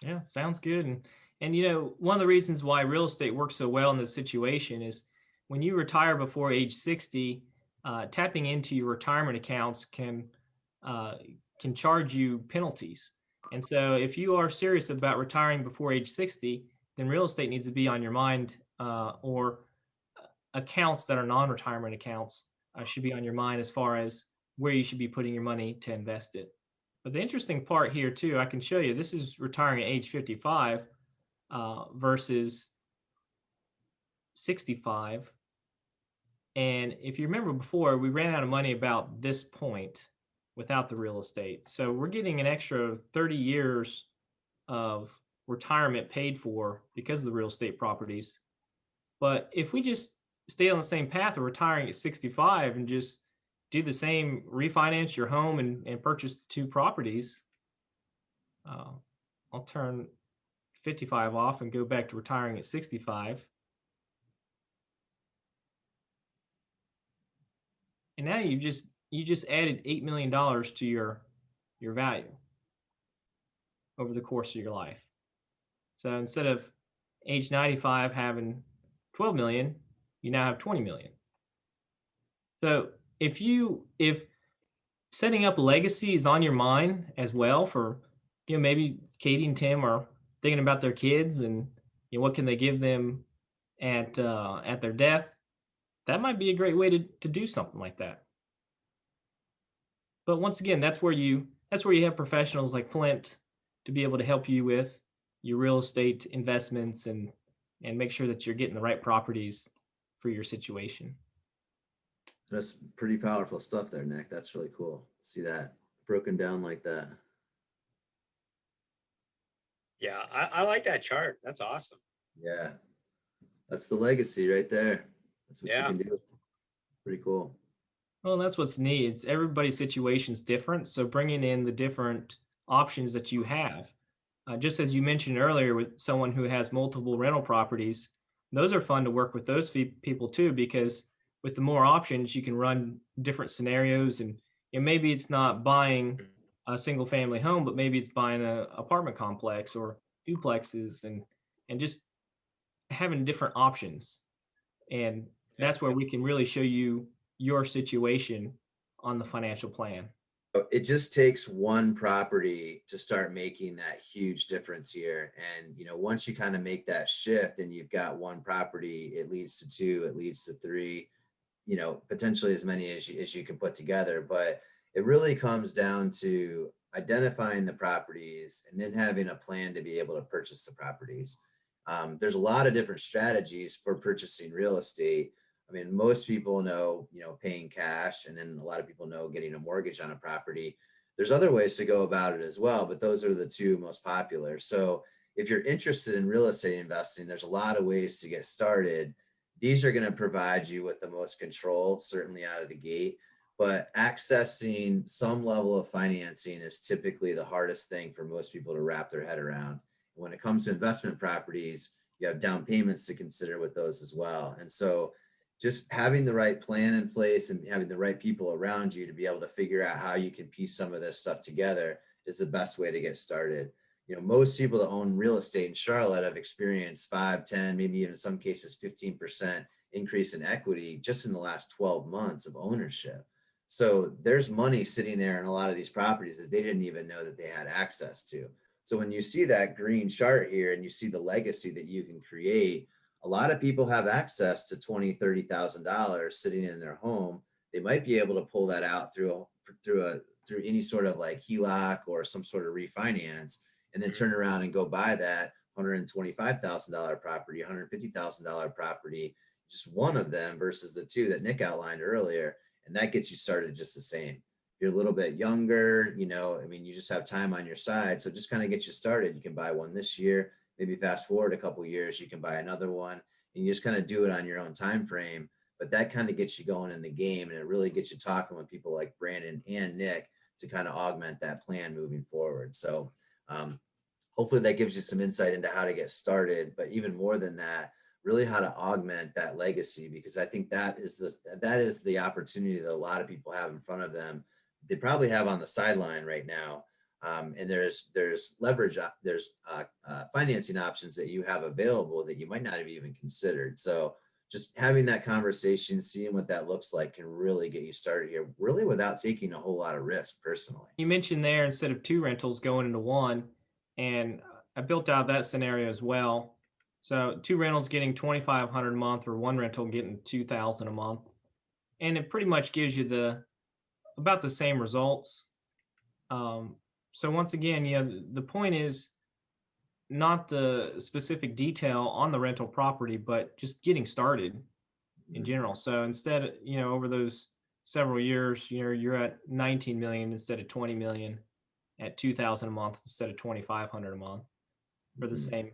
Yeah, sounds good. And one of the reasons why real estate works so well in this situation is when you retire before age 60, tapping into your retirement accounts uh, can charge you penalties. And so if you are serious about retiring before age 60, then real estate needs to be on your mind, or accounts that are non-retirement accounts should be on your mind as far as where you should be putting your money to invest it. But the interesting part here too, I can show you, this is retiring at age 55 versus 65. And if you remember before, we ran out of money about this point without the real estate. So we're getting an extra 30 years of retirement paid for because of the real estate properties. But if we just stay on the same path of retiring at 65 and just do the same, refinance your home and purchase the two properties, uh, I'll turn 55 off and go back to retiring at 65. And now you just added $8 million to your value over the course of your life. So instead of age 95 having 12 million, you now have 20 million. So if setting up a legacy is on your mind as well, for maybe Katie and Tim are thinking about their kids and what can they give them at their death, that might be a great way to do something like that. But once again, that's where you have professionals like Flint to be able to help you with your real estate investments and make sure that you're getting the right properties for your situation. That's pretty powerful stuff there, Nick. That's really cool. See that broken down like that. Yeah, I like that chart. That's awesome. Yeah, that's the legacy right there. That's what you Yeah. can do. Pretty cool. Well, that's what's neat. It's everybody's situation's different, so bringing in the different options that you have, just as you mentioned earlier, with someone who has multiple rental properties, those are fun to work with those people too, because with the more options, you can run different scenarios, and maybe it's not buying a single family home, but maybe it's buying a apartment complex or duplexes, and just having different options. And Yeah. that's where we can really show you your situation on the financial plan. It just takes one property to start making that huge difference here. And, once you kind of make that shift and you've got one property, it leads to two, it leads to three, potentially as many as you can put together. But it really comes down to identifying the properties and then having a plan to be able to purchase the properties. There's a lot of different strategies for purchasing real estate. I mean, most people know, paying cash, and then a lot of people know getting a mortgage on a property. There's other ways to go about it as well, but those are the two most popular. So if you're interested in real estate investing, there's a lot of ways to get started. These are going to provide you with the most control, certainly out of the gate, but accessing some level of financing is typically the hardest thing for most people to wrap their head around. When it comes to investment properties, you have down payments to consider with those as well. And so just having the right plan in place and having the right people around you to be able to figure out how you can piece some of this stuff together is the best way to get started. Most people that own real estate in Charlotte have experienced 5, 10, maybe even in some cases 15% increase in equity just in the last 12 months of ownership. So there's money sitting there in a lot of these properties that they didn't even know that they had access to. So when you see that green chart here and you see the legacy that you can create, a lot of people have access to $20,000, $30,000 sitting in their home. They might be able to pull that out through any sort of like HELOC or some sort of refinance, and then turn around and go buy that $125,000 property, $150,000 property, just one of them versus the two that Nick outlined earlier. And that gets you started just the same. If you're a little bit younger, I mean, you just have time on your side. So just kind of get you started. You can buy one this year, maybe fast forward a couple years, you can buy another one, and you just kind of do it on your own time frame. But that kind of gets you going in the game, and it really gets you talking with people like Brandon and Nick to kind of augment that plan moving forward. So hopefully that gives you some insight into how to get started, but even more than that, really how to augment that legacy, because I think that is the opportunity that a lot of people have in front of them. They probably have on the sideline right now. And there's leverage, there's financing options that you have available that you might not have even considered. So just having that conversation, seeing what that looks like can really get you started here, really without taking a whole lot of risk personally. You mentioned there instead of 2 rentals going into 1, and I built out that scenario as well. So 2 rentals getting 2,500 a month, or 1 rental getting 2,000 a month, and it pretty much gives you about the same results. So once again, the point is not the specific detail on the rental property, but just getting started in Mhm. general. So instead, over those several years, you're at 19 million instead of 20 million, at 2,000 a month instead of 2,500 a month for the Mhm. same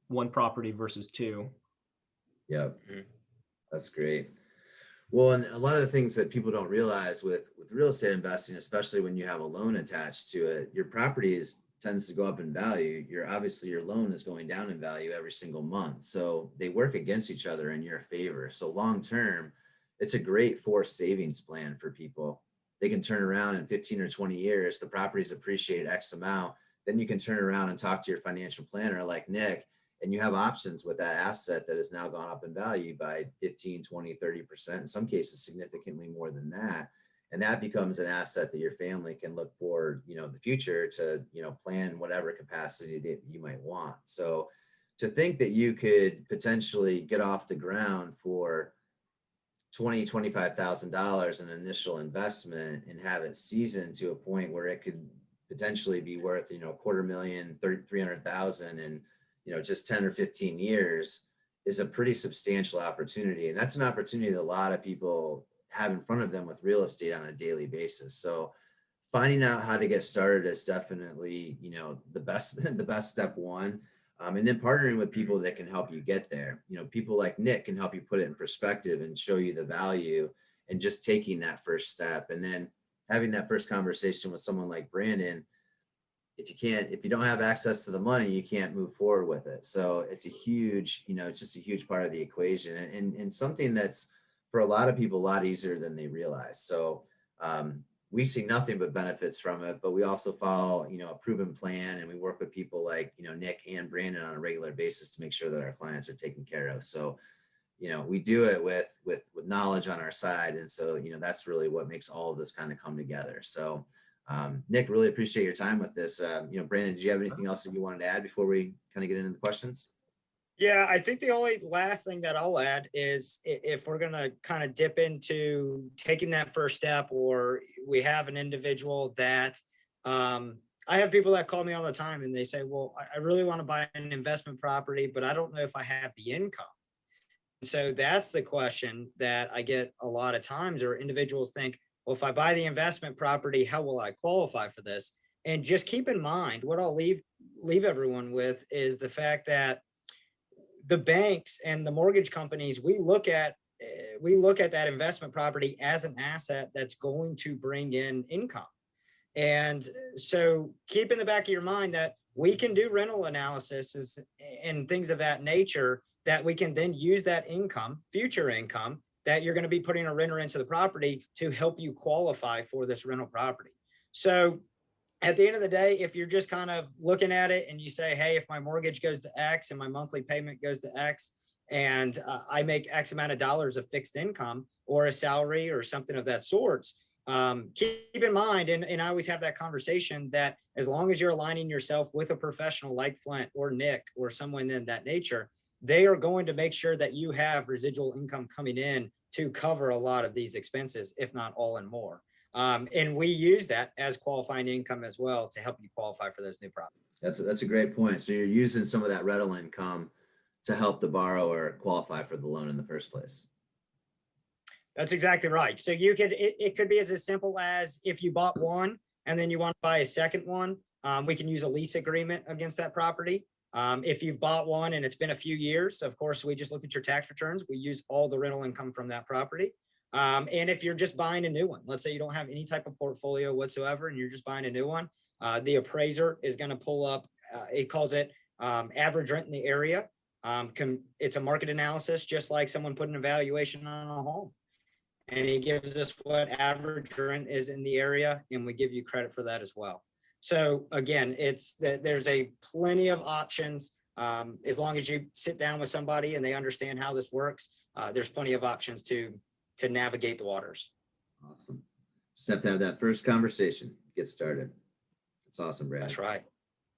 1 property versus 2. Yep, Mhm. that's great. Well, and a lot of the things that people don't realize with real estate investing, especially when you have a loan attached to it, your property tends to go up in value. Obviously your loan is going down in value every single month. So they work against each other in your favor. So long term, it's a great forced savings plan for people. They can turn around in 15 or 20 years, the properties appreciate X amount. Then you can turn around and talk to your financial planner like Nick, and you have options with that asset that has now gone up in value by 15, 20, 30%, in some cases significantly more than that. And that becomes an asset that your family can look for, the future to, plan whatever capacity that you might want. So to think that you could potentially get off the ground for $25,000 in initial investment and have it seasoned to a point where it could potentially be worth, a quarter million, 300,000 and, just 10 or 15 years is a pretty substantial opportunity. And that's an opportunity that a lot of people have in front of them with real estate on a daily basis. So finding out how to get started is definitely, the best, the best step one. And then partnering with people that can help you get there. People like Nick can help you put it in perspective and show you the value, and just taking that first step. And then having that first conversation with someone like Brandon. If you don't have access to the money, you can't move forward with it. So it's it's just a huge part of the equation, and something that's for a lot of people a lot easier than they realize. So we see nothing but benefits from it, but we also follow, a proven plan, and we work with people like, Nick and Brandon on a regular basis to make sure that our clients are taken care of. So, we do it with knowledge on our side. And so, that's really what makes all of this kind of come together. So, Nick, really appreciate your time with this. Brandon, do you have anything else that you wanted to add before we kind of get into the questions? Yeah, I think the only last thing that I'll add is if we're going to kind of dip into taking that first step, or we have an individual that I have people that call me all the time and they say, well, I really want to buy an investment property, but I don't know if I have the income. So that's the question that I get a lot of times, or individuals think, well, if I buy the investment property, how will I qualify for this? And just keep in mind, what I'll leave everyone with is the fact that the banks and the mortgage companies, we look at that investment property as an asset that's going to bring in income. And so keep in the back of your mind that we can do rental analysis and things of that nature, that we can then use that income, future income, that you're going to be putting a renter into the property to help you qualify for this rental property. So at the end of the day, if you're just kind of looking at it and you say, hey, if my mortgage goes to X and my monthly payment goes to X, and I make X amount of dollars of fixed income or a salary or something of that sorts, keep in mind, and I always have that conversation, that as long as you're aligning yourself with a professional like Flint or Nick or someone in that nature, they are going to make sure that you have residual income coming in to cover a lot of these expenses, if not all and more. And we use that as qualifying income as well to help you qualify for those new properties. That's a great point. So you're using some of that rental income to help the borrower qualify for the loan in the first place. That's exactly right. So it could be as simple as, if you bought one and then you want to buy a second one, we can use a lease agreement against that property. If you've bought one and it's been a few years, of course, we just look at your tax returns. We use all the rental income from that property. And if you're just buying a new one, let's say you don't have any type of portfolio whatsoever and you're just buying a new one, the appraiser is going to pull up, it calls it average rent in the area. It's a market analysis, just like someone put an evaluation on a home. And he gives us what average rent is in the area, and we give you credit for that as well. So again, it's that there's a plenty of options. As long as you sit down with somebody and they understand how this works, there's plenty of options to navigate the waters. Awesome. Just have to have that first conversation, get started. That's awesome, Brad. That's right.